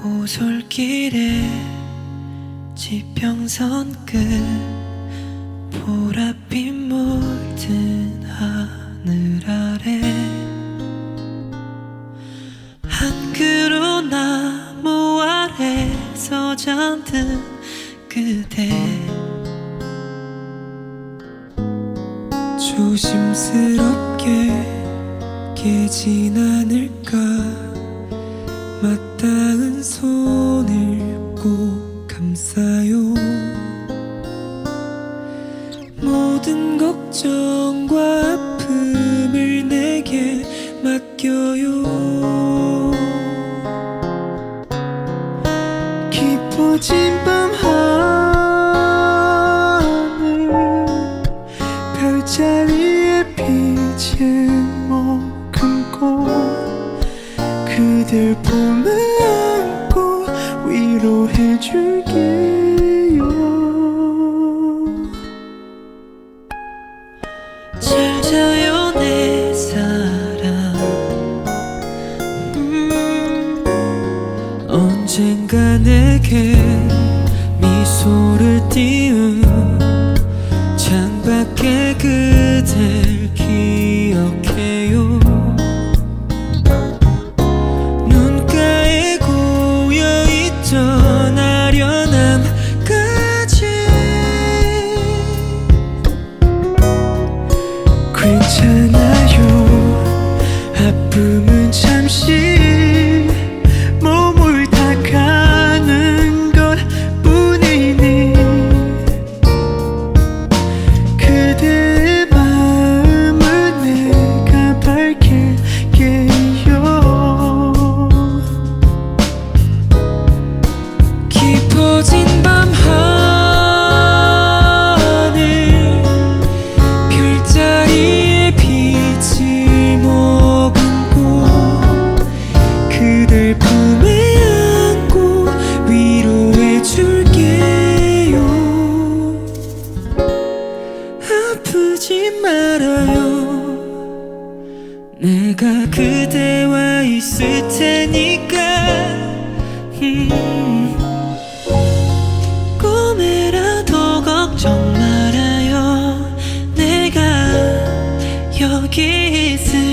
오솔길에 지평선 끝 보랏빛 물든 하늘 아래 한 그루 나무 아래서 잠든 그대 조심스럽게 깨진 않을까 맞닿은 손을 꼭 감싸요 모든 걱정과 아픔을 내게 맡겨요 깊어진 밤 하늘 별자리에 빛을 머금고 그댈 품에 안고 위로해줄게요 잘 자요 내 사랑 언젠가 내게 미소를 띄운 창밖에 그댈 기억해요 눈가에 고여있던 아련함까지 괜찮아요 아픔은 잠시 머물다 가는 것뿐이니 그대의 마음을 내가 밝힐게요 깊어진 밤 하늘 별자리에 빛을 머금고 그댈 품에 안고 위로해줄게요 아프지 말아요 내가 그대와 있을 테니까 꿈이라도 걱정 말아요 내가 여기 있을